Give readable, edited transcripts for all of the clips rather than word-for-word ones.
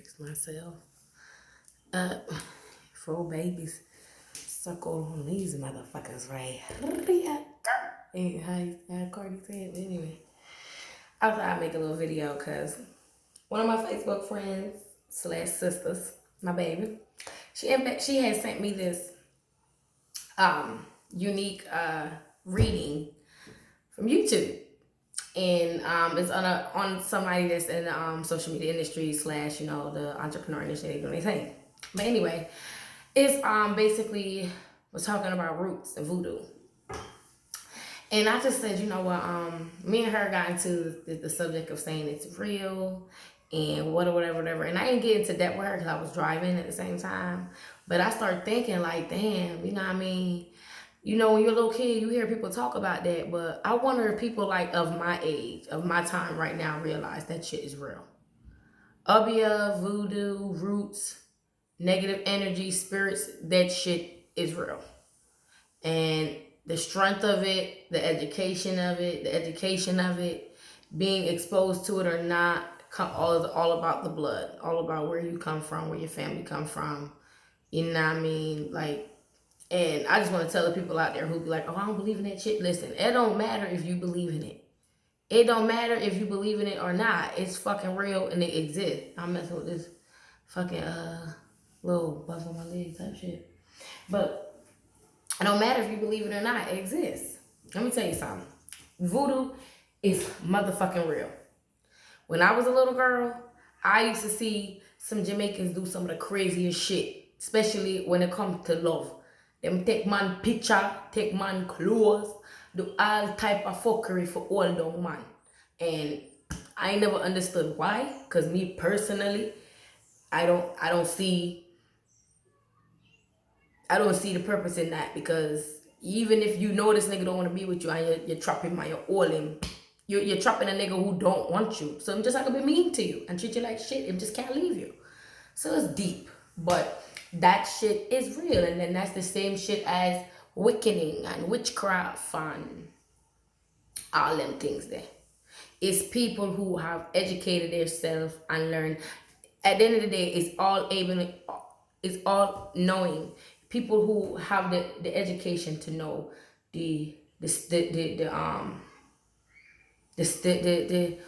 fix myself up. 4 babies suckle on these motherfuckers, right? Ain't how Cardi said, but anyway. I thought I'd make a little video because one of my Facebook friends / sisters, my baby, she had sent me this unique reading from YouTube. And it's on somebody that's in the social media industry / the entrepreneur industry. They doing their thing. But anyway, it's basically was talking about roots and voodoo. And I just said, you know what, me and her got into the subject of saying it's real and whatever. And I didn't get into depth with her because I was driving at the same time. But I started thinking like, damn, you know what I mean? You know, when you're a little kid, you hear people talk about that. But I wonder if people like of my age, of my time right now, realize that shit is real. Ubia, voodoo, roots, negative energy, spirits, that shit is real. And the strength of it, the education of it, being exposed to it or not, all about the blood, all about where you come from, where your family come from. You know what I mean? Like, and I just want to tell the people out there who be like, oh, I don't believe in that shit. Listen, it don't matter if you believe in it. It don't matter if you believe in it or not. It's fucking real and it exists. I'm messing with this fucking little buzz on my leg type shit. But it don't matter if you believe it or not, it exists. Let me tell you something. Voodoo is motherfucking real. When I was a little girl, I used to see some Jamaicans do some of the craziest shit, especially when it comes to love. Them take man picture, take man clothes, do all type of fuckery for all dumb man. And I never understood why, because me personally, I don't see the purpose in that, because even if you know this nigga don't want to be with you and you're trapping him, you're trapping a nigga who don't want you. So I'm just not gonna be mean to you and treat you like shit and just can't leave you. So it's deep, but that shit is real. And then that's the same shit as wickening and witchcraft and all them things there. It's people who have educated themselves and learned. At the end of the day, it's all knowing. People who have the education to know the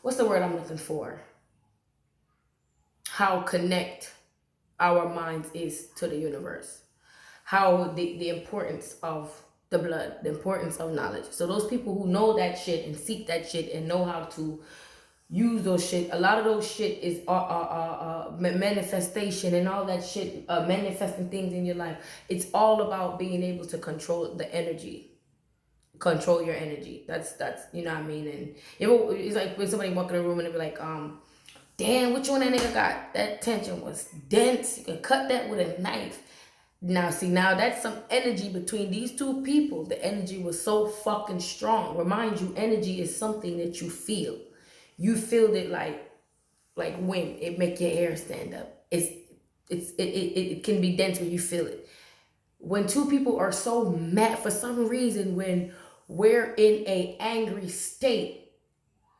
what's the word I'm looking for? How connect our minds is to the universe. How the importance of the blood, the importance of knowledge. So those people who know that shit and seek that shit and know how to use those shit. A lot of those shit is manifestation and all that shit, manifesting things in your life. It's all about being able to control the energy, control your energy. That's you know what I mean. And it's like when somebody walk in a room and they be like, damn, which one that nigga got? That tension was dense. You can cut that with a knife. Now that's some energy between these two people. The energy was so fucking strong. Remind you, energy is something that you feel. You feel it like wind. It make your hair stand up. It can be dense when you feel it. When two people are so mad for some reason, when we're in a angry state,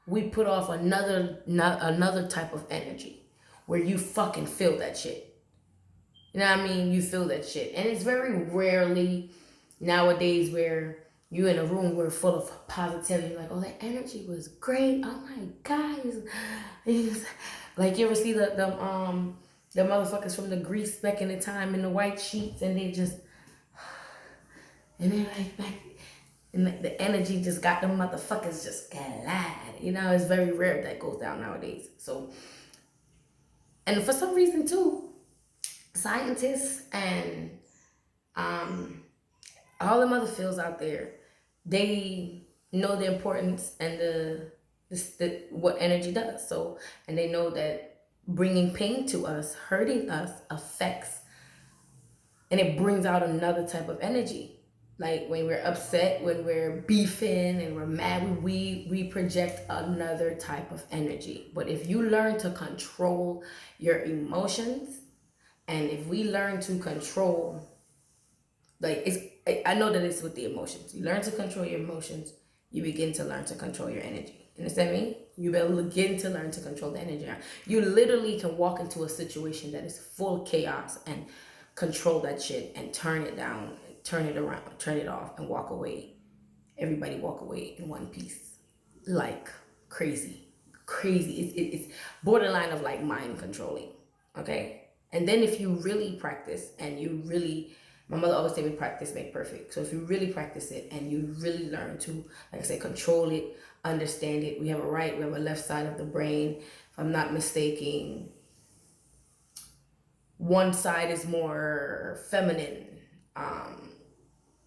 we put off another type of energy where you fucking feel that shit. You know what I mean? You feel that shit. And it's very rarely nowadays where you in a room where full of positivity, like, oh, that energy was great. Oh my God. Like, you ever see the motherfuckers from the Grease back in the time in the white sheets, and they just, and they're like, and the energy just got them motherfuckers just glad. You know, it's very rare that goes down nowadays. So, and for some reason too, scientists and all them other fields out there, they know the importance and the what energy does. So, and they know that bringing pain to us, hurting us, affects, and it brings out another type of energy. Like when we're upset, when we're beefing and we're mad, we project another type of energy. But if you learn to control your emotions, and if we learn to control, like, I know that it's with the emotions. You learn to control your emotions, you begin to learn to control your energy. Understand me? You begin to learn to control the energy. You literally can walk into a situation that is full chaos and control that shit and turn it down, turn it around, turn it off, and walk away. Everybody walk away in one piece, like crazy. It's borderline of like mind controlling. Okay, and then if you really practice and you really, my mother always said, practice make perfect. So if you really practice it and you really learn to, like I said, control it, understand it. We have a right, we have a left side of the brain. If I'm not mistaken, one side is more feminine.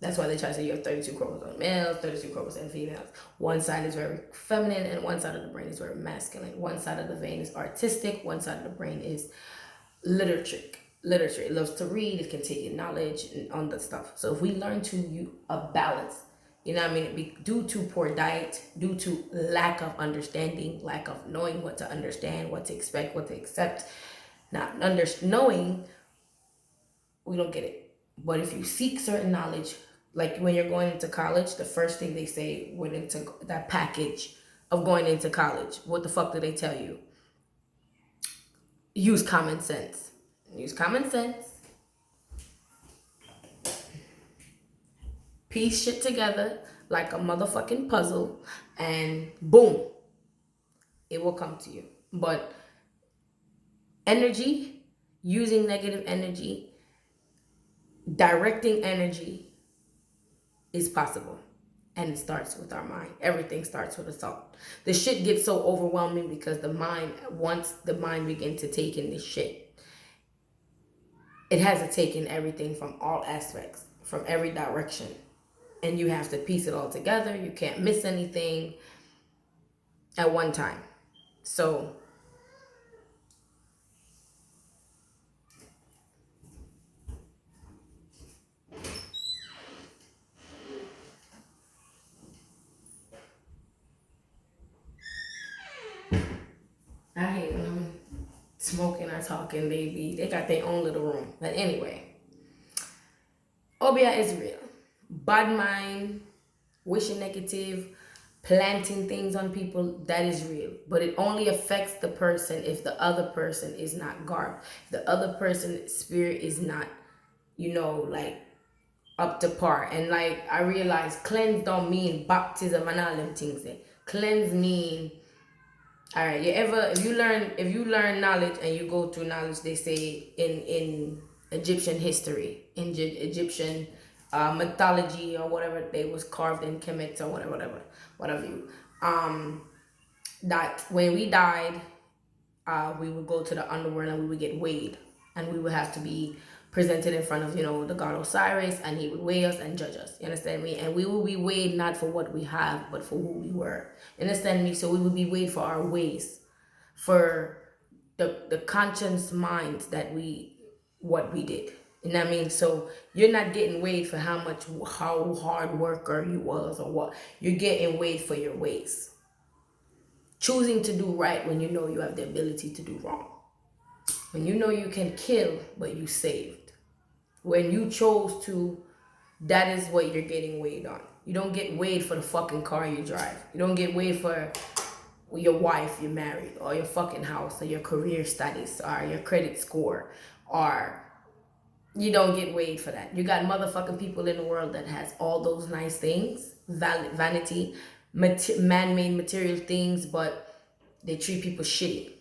That's why they try to say you have 32 chromosomes males, 32 chromosomes females. One side is very feminine and one side of the brain is very masculine. One side of the vein is artistic. One side of the brain is literature. It loves to read. It can take in knowledge and on the stuff. So if we learn to a balance, you know what I mean? Due to poor diet, due to lack of understanding, lack of knowing what to understand, what to expect, what to accept, not knowing, we don't get it. But if you seek certain knowledge, like when you're going into college, the first thing they say went into that package of going into college, what the fuck do they tell you? Use common sense. Use common sense. Piece shit together like a motherfucking puzzle, and boom, it will come to you. But energy, using negative energy, directing energy is possible. And it starts with our mind. Everything starts with a thought. The shit gets so overwhelming because the mind, once the mind begins to take in this shit, it has to take in everything from all aspects, from every direction. And you have to piece it all together. You can't miss anything at one time. So I hate when I'm smoking or talking, they got their own little room. But anyway, Obia is real. Bad mind, wishing negative, planting things on people, that is real. But it only affects the person if the other person is not garbed. If the other person's spirit is not, like up to par. And like I realized, cleanse don't mean baptism and all them things there. Cleanse mean, all right, if you learn knowledge and you go through knowledge, they say in Egyptian history, in Egyptian mythology or whatever, they was carved in Kemet or whatever you, that when we died, we would go to the underworld and we would get weighed, and we would have to be presented in front of the god Osiris, and he would weigh us and judge us. You understand me? And we will be weighed not for what we have, but for who we were. You understand me? So we would be weighed for our ways, for the conscious mind that what we did. You know what I mean? So you're not getting weighed for how hard worker you was or what. You're getting weighed for your ways. Choosing to do right when you know you have the ability to do wrong. When you know you can kill, but you saved. When you chose to, that is what you're getting weighed on. You don't get weighed for the fucking car you drive. You don't get weighed for your wife you married, or your fucking house, or your career status, or your credit score, or you don't get weighed for that. You got motherfucking people in the world that has all those nice things, vanity, man-made material things, but they treat people shitty.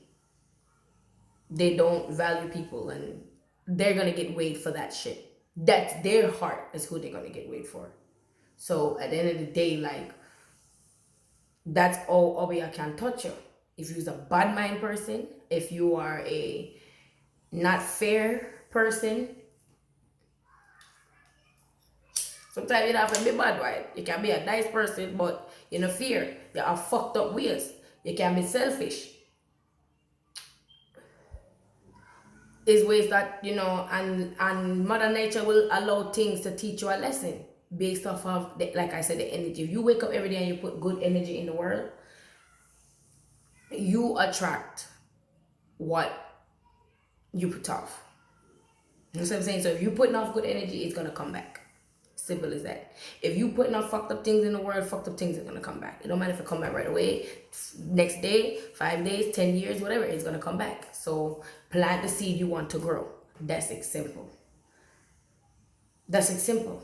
They don't value people, and they're gonna get weighed for that shit. That's their heart is who they're gonna get weighed for. So at the end of the day, like, that's all Obia can touch you. If you're a bad mind person, if you are a not fair person, sometimes you don't have to be bad, right? You can be a nice person, but you know fear. You are fucked up ways. You can be selfish. Is ways that, and Mother Nature will allow things to teach you a lesson based off of, like I said, the energy. If you wake up every day and you put good energy in the world, you attract what you put off. You know what I'm saying? So if you're putting off good energy, it's going to come back. Simple as that. If you putting out fucked up things in the world, fucked up things are gonna come back. It don't matter if it come back right away, next day, 5 days, 10 years, whatever, it's gonna come back. So plant the seed you want to grow. That's it simple. That's it simple.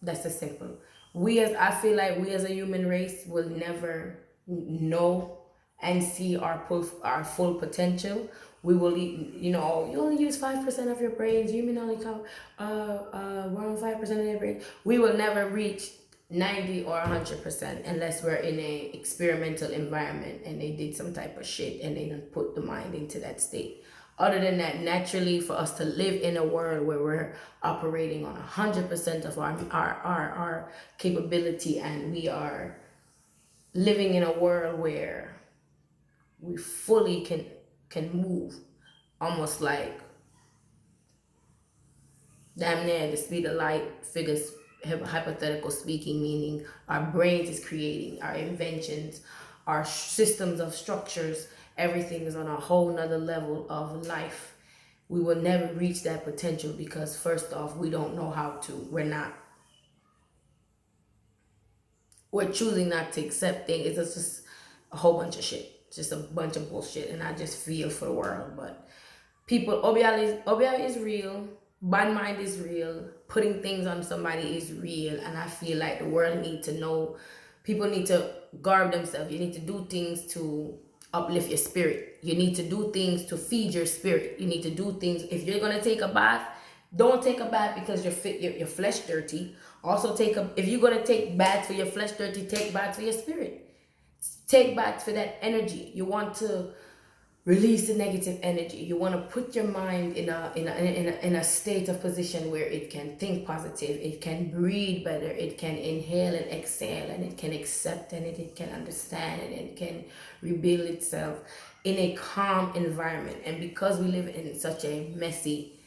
That's it simple. I feel like we as a human race will never know and see our full potential. We will, you only use 5% of your brains. You mean only count 1.5% of your brain. We will never reach 90 or 100% unless we're in a experimental environment and they did some type of shit and they didn't put the mind into that state. Other than that, naturally, for us to live in a world where we're operating on 100% of our capability, and we are living in a world where we fully can move, almost like damn near the speed of light, figures, hypothetical speaking, meaning our brains is creating our inventions, our systems of structures, everything is on a whole nother level of life. We will never reach that potential because first off, we don't know how to. We're choosing not to accept things. It's just a whole bunch of shit. Just a bunch of bullshit. And I just feel for the world. But people, Obia is real. Bad mind is real. Putting things on somebody is real. And I feel like the world need to know. People need to guard themselves. You need to do things to uplift your spirit. You need to do things to feed your spirit. You need to do things. If you're gonna take a bath, don't take a bath because your flesh dirty. Also if you're gonna take baths for your flesh dirty, take baths for your spirit. Take baths for that energy. You want to release the negative energy. You want to put your mind in a state of position where it can think positive, it can breathe better, it can inhale and exhale, and it can accept, and it can understand, and it can rebuild itself in a calm environment. And because we live in such a messy,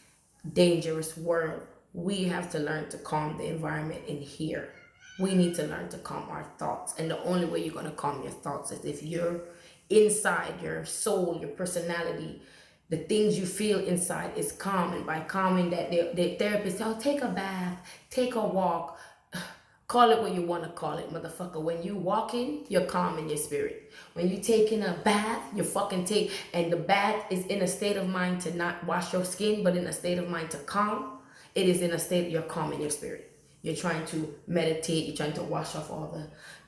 dangerous world, we have to learn to calm the environment in here. We need to learn to calm our thoughts. And the only way you're going to calm your thoughts is if you're inside, your soul, your personality, the things you feel inside is calm. And by calming that, the therapist say, take a bath, take a walk, call it what you want to call it, motherfucker. When you walking, you're calm in your spirit. When you taking a bath, you fucking take, and the bath is in a state of mind to not wash your skin, but in a state of mind to calm. It is in a state you're calm in your spirit. You're trying to meditate. You're trying to wash off all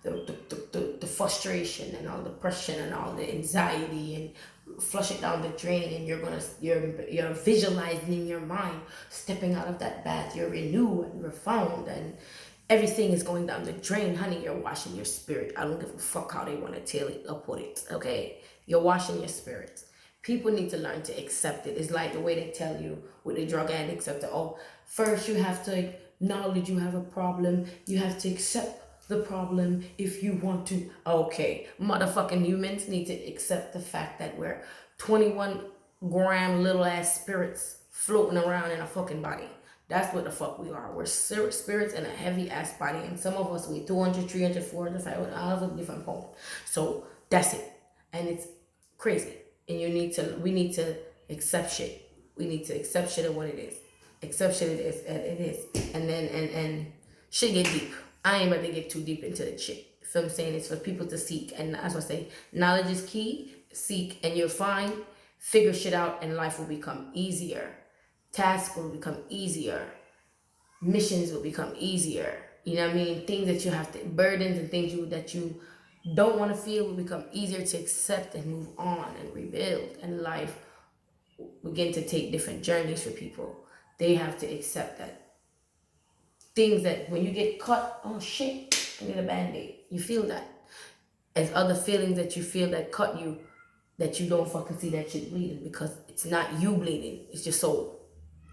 the frustration and all the depression and all the anxiety and flush it down the drain. And you're visualizing in your mind stepping out of that bath. You're renewed and refound, and everything is going down the drain. Honey, you're washing your spirit. I don't give a fuck how they want to tell it or put it. Okay, you're washing your spirit. People need to learn to accept it. It's like the way they tell you with the drug addicts, first you have to acknowledge you have a problem. You have to accept the problem if you want to. Okay, motherfucking humans need to accept the fact that we're 21-gram little ass spirits floating around in a fucking body. That's what the fuck we are. We're spirits in a heavy ass body, and some of us weigh 200, 300, 400, 500, all of a different pound. So that's it, and it's crazy. And we need to accept shit. We need to accept shit of what it is. Accept shit it is. And then and shit get deep. I ain't about to get too deep into the shit. You feel what I'm saying? It's for people to seek. And as I say, knowledge is key. Seek and you'll find. Figure shit out and life will become easier. Tasks will become easier. Missions will become easier. You know what I mean? Things that you have to, burdens and things that you don't want to feel will become easier to accept and move on and rebuild. And life will begin to take different journeys for people. They have to accept that. Things that when you get cut, oh shit, I need a band-aid. You feel that. As other feelings that you feel that cut you, that you don't fucking see that shit bleeding, because it's not you bleeding, it's your soul.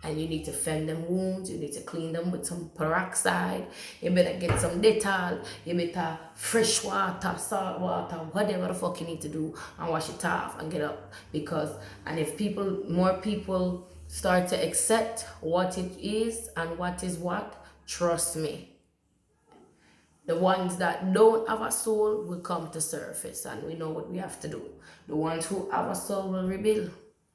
And you need to fend them wounds. You need to clean them with some peroxide. You better get some Dettol. You better fresh water, salt water, whatever the fuck you need to do, and wash it off and get up. And if more people start to accept what it is and what is what, trust me, the ones that don't have a soul will come to surface, and we know what we have to do. The ones who have a soul will rebuild.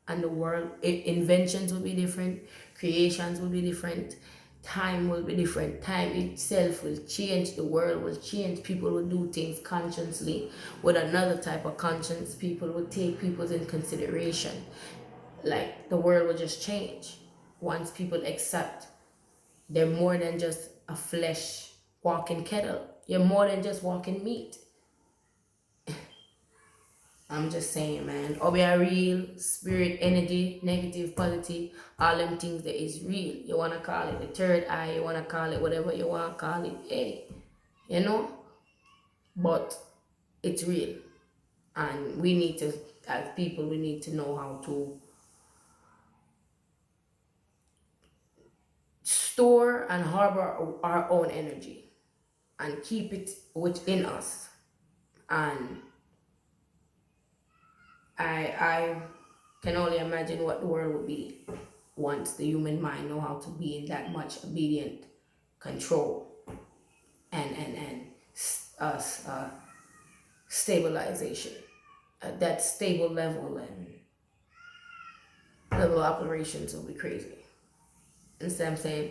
And the world, inventions will be different, creations will be different, time will be different. Time itself will change. The world will change. People will do things consciously with another type of conscience. People will take people in consideration. Like the world will just change once people accept they're more than just a flesh walking kettle. You're more than just walking meat. I'm just saying, man. Or we are real, spirit, energy, negative, positive, all them things that is real. You wanna call it the third eye, you wanna call it whatever you wanna call it. Hey, you know? But it's real. And we need to, as people, we need to know how to store and harbor our own energy and keep it within us. And I can only imagine what the world would be once the human mind know how to be in that much obedient control and stabilization at that stable level, and level of operations will be crazy. Instead, I'm saying,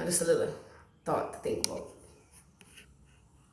just a little thought to think about.